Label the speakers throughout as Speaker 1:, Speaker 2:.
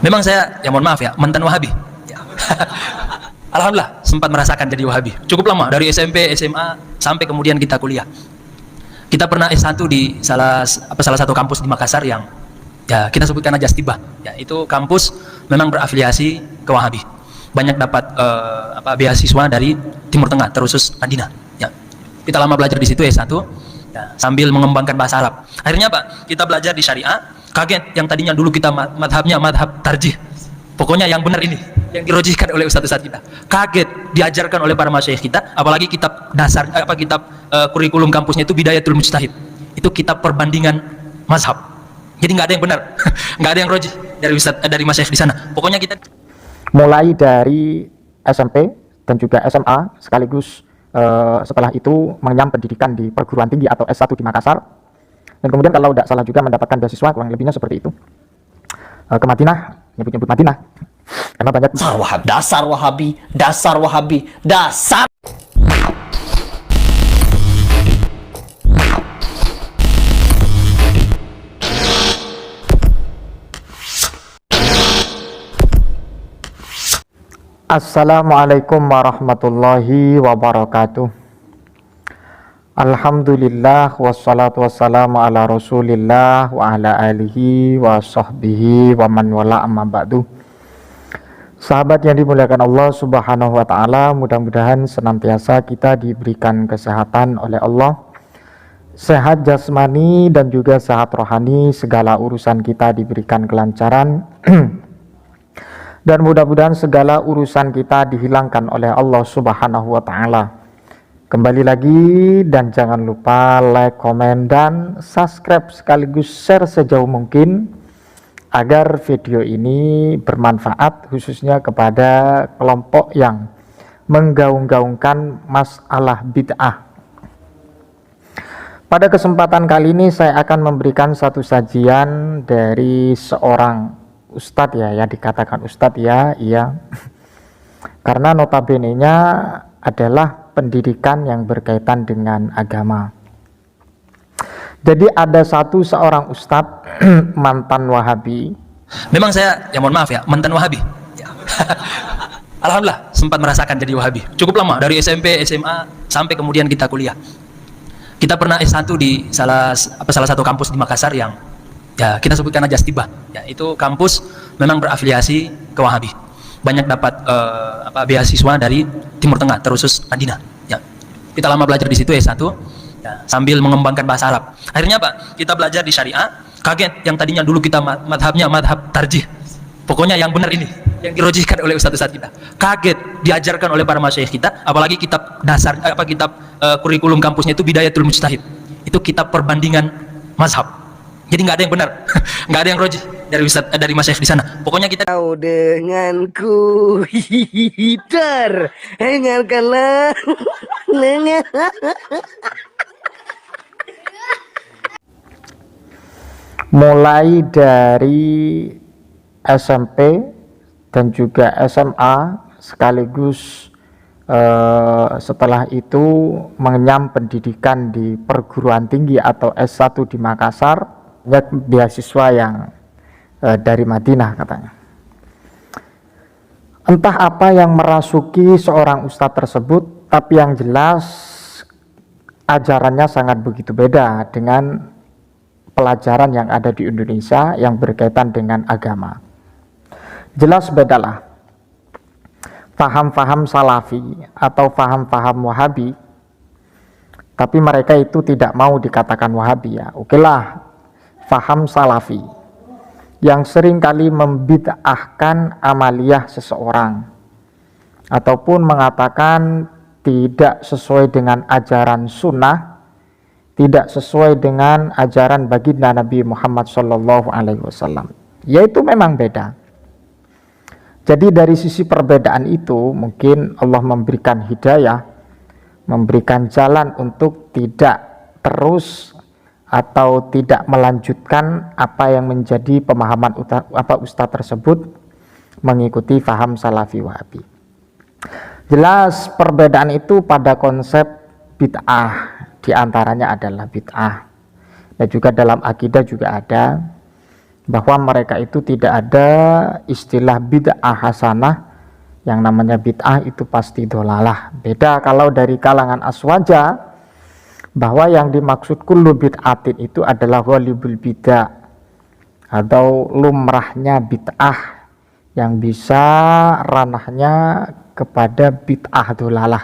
Speaker 1: Memang saya, ya mohon maaf ya, mantan Wahabi. Ya. Alhamdulillah sempat merasakan jadi Wahabi. Cukup lama, dari SMP, SMA, sampai kemudian kita kuliah. Kita pernah S1 di salah satu kampus di Makassar yang ya kita sebutkan aja Stibah. Ya, itu kampus memang berafiliasi ke Wahabi. Banyak dapat beasiswa dari Timur Tengah, terusus Madinah. Ya. Kita lama belajar di situ S1, ya, sambil mengembangkan bahasa Arab. Akhirnya Pak, kita belajar di syariah. Kaget yang tadinya dulu kita madhabnya madhab tarjih. Pokoknya yang benar ini, yang dirojihkan oleh ustadz-ustadz kita. Kaget diajarkan oleh para masyayikh kita, apalagi kitab dasar kitab kurikulum kampusnya itu Bidayatul Mujtahid. Itu kitab perbandingan mazhab. Jadi nggak ada yang benar, nggak ada yang rojih dari masyayikh di sana. Pokoknya kita
Speaker 2: mulai dari SMP dan juga SMA sekaligus setelah itu mengenyam pendidikan di perguruan tinggi atau S1 di Makassar. Dan kemudian kalau tidak salah juga mendapatkan beasiswa, kurang lebihnya seperti itu, ke Madinah, nyebut-nyebut Madinah, karena banyak
Speaker 3: dasar Wahabi, dasar Wahabi, dasar.
Speaker 2: Assalamualaikum warahmatullahi wabarakatuh. Alhamdulillah wassalatu wassalamu ala rasulillah wa ala alihi wa sahbihi wa man wala amma ba'du. Sahabat yang dimuliakan Allah subhanahu wa ta'ala, mudah-mudahan senantiasa kita diberikan kesehatan oleh Allah, sehat jasmani dan juga sehat rohani, segala urusan kita diberikan kelancaran dan mudah-mudahan segala urusan kita dihilangkan oleh Allah subhanahu wa ta'ala. Kembali lagi, dan jangan lupa like, komen, dan subscribe sekaligus share sejauh mungkin agar video ini bermanfaat khususnya kepada kelompok yang menggaung-gaungkan masalah bid'ah. Pada kesempatan kali ini saya akan memberikan satu sajian dari seorang ustadz, ya dikatakan ustadz, ya karena notabene-nya adalah pendidikan yang berkaitan dengan agama. Jadi ada seorang ustadz mantan Wahabi.
Speaker 1: memang saya, ya mohon maaf ya, mantan Wahabi. Ya. Alhamdulillah sempat merasakan jadi Wahabi. Cukup lama, dari SMP, SMA, sampai kemudian kita kuliah. Kita pernah S1 di salah satu kampus di Makassar yang ya kita sebutkan aja Stibah. Ya, itu kampus memang berafiliasi ke Wahabi. Banyak dapat beasiswa dari Timur Tengah, terusus Madinah. Ya. Kita lama belajar di situ S1, ya, sambil mengembangkan bahasa Arab. Akhirnya Pak, kita belajar di syariah. Kaget yang tadinya dulu kita madhabnya madhab tarjih. Pokoknya yang benar ini, yang dirojihkan oleh ustadz-ustadz kita. Kaget diajarkan oleh para masyayikh kita, apalagi kitab dasar kitab kurikulum kampusnya itu Bidayatul Mujtahid. Itu kitab perbandingan mazhab. Jadi nggak ada yang benar, nggak ada yang rojih dari masyayikh di sana. Pokoknya kita
Speaker 4: kau denganku hitar, dengarkanlah.
Speaker 2: Mulai dari SMP dan juga SMA sekaligus setelah itu mengenyam pendidikan di perguruan tinggi atau S1 di Makassar, beasiswa yang dari Madinah katanya. Entah apa yang merasuki seorang ustadz tersebut, tapi yang jelas ajarannya sangat begitu beda dengan pelajaran yang ada di Indonesia yang berkaitan dengan agama. Jelas bedalah. Faham-faham salafi atau faham-faham Wahabi, tapi mereka itu tidak mau dikatakan Wahabi, ya. Okelah, faham salafi yang seringkali membid'ahkan amaliyah seseorang ataupun mengatakan tidak sesuai dengan ajaran sunnah, tidak sesuai dengan ajaran baginda Nabi Muhammad SAW, yaitu memang beda. Jadi dari sisi perbedaan itu mungkin Allah memberikan hidayah, memberikan jalan untuk tidak terus atau tidak melanjutkan apa yang menjadi pemahaman ustadz tersebut mengikuti faham salafi Wahabi. Jelas perbedaan itu pada konsep bid'ah, diantaranya adalah bid'ah, dan juga dalam akidah juga ada bahwa mereka itu tidak ada istilah bid'ah hasanah. Yang namanya bid'ah itu pasti dolalah. Beda kalau dari kalangan aswaja, bahwa yang dimaksud kullu bid'atin itu adalah ghalibul bid'ah atau lumrahnya bid'ah yang bisa ranahnya kepada bid'ah dolalah.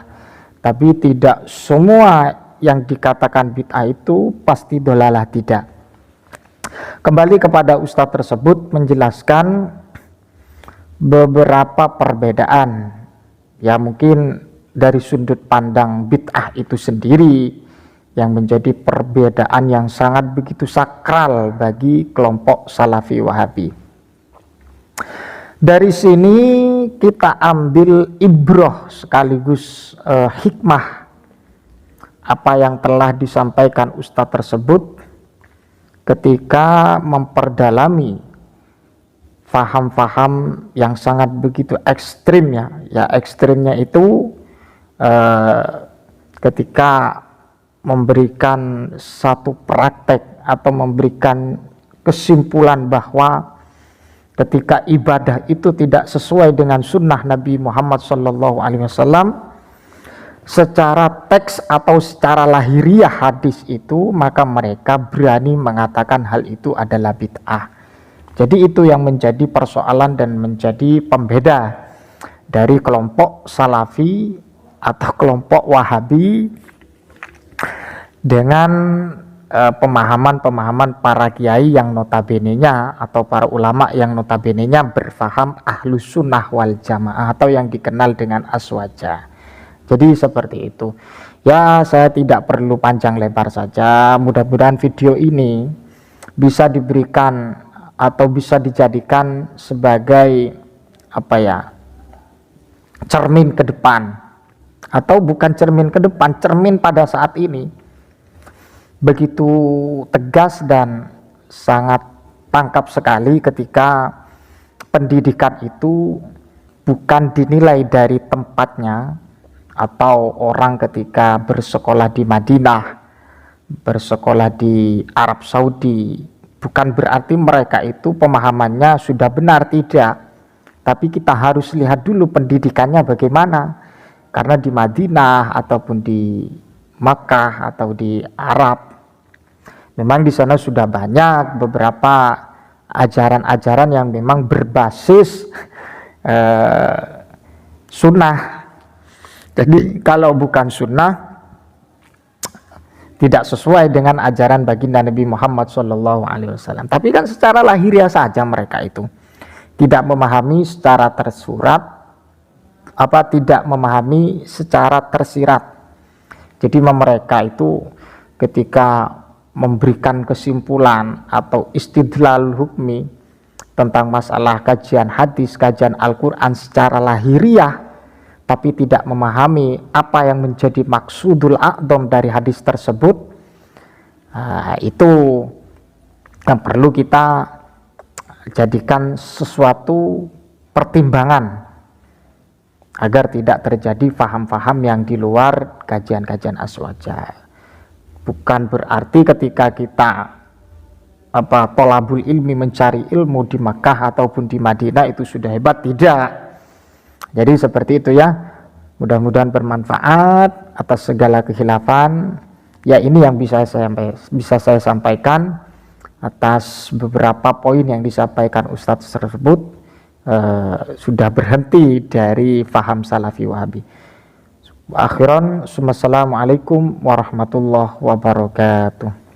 Speaker 2: Tapi tidak semua yang dikatakan bid'ah itu pasti dolalah, tidak. Kembali kepada ustadz tersebut menjelaskan beberapa perbedaan, ya mungkin dari sudut pandang bid'ah itu sendiri yang menjadi perbedaan yang sangat begitu sakral bagi kelompok Salafi Wahabi. Dari sini kita ambil ibroh sekaligus hikmah apa yang telah disampaikan ustadz tersebut ketika memperdalami faham-faham yang sangat begitu ekstrimnya. Ya ekstrimnya itu ketika memberikan satu praktek atau memberikan kesimpulan bahwa ketika ibadah itu tidak sesuai dengan sunnah Nabi Muhammad SAW secara teks atau secara lahiriah hadis itu, maka mereka berani mengatakan hal itu adalah bid'ah. Jadi itu yang menjadi persoalan dan menjadi pembeda dari kelompok Salafi atau kelompok Wahabi dengan pemahaman-pemahaman para kiai yang notabene-nya atau para ulama yang notabene-nya berfaham ahlus sunnah wal jamaah atau yang dikenal dengan aswaja. Jadi seperti itu. Ya, saya tidak perlu panjang lebar saja. Mudah-mudahan video ini bisa diberikan atau bisa dijadikan sebagai cermin ke depan, atau bukan cermin ke depan, cermin pada saat ini. Begitu tegas dan sangat tangkap sekali ketika pendidikan itu bukan dinilai dari tempatnya, atau orang ketika bersekolah di Madinah, bersekolah di Arab Saudi, bukan berarti mereka itu pemahamannya sudah benar, tidak. Tapi kita harus lihat dulu pendidikannya bagaimana. Karena di Madinah ataupun di Makkah atau di Arab, memang di sana sudah banyak beberapa ajaran-ajaran yang memang berbasis sunnah. Jadi kalau bukan sunnah, tidak sesuai dengan ajaran baginda Nabi Muhammad SAW. Tapi kan secara lahiriah saja mereka itu tidak memahami secara tersurat, tidak memahami secara tersirat. Jadi mereka itu ketika memberikan kesimpulan atau istidlal hukmi tentang masalah kajian hadis, kajian Al-Quran secara lahiriah, tapi tidak memahami apa yang menjadi maksudul a'dham dari hadis tersebut, itu yang perlu kita jadikan sesuatu pertimbangan agar tidak terjadi faham-faham yang di luar kajian-kajian aswaja. Bukan berarti ketika kita tolabul ilmi, mencari ilmu di Makkah ataupun di Madinah itu sudah hebat, tidak. Jadi seperti itu ya. Mudah-mudahan bermanfaat atas segala kekhilafan. Ya, ini yang bisa saya sampaikan atas beberapa poin yang disampaikan Ustadz tersebut. Sudah berhenti dari faham Salafi Wahabi. Akhiran, assalamualaikum warahmatullahi wabarakatuh.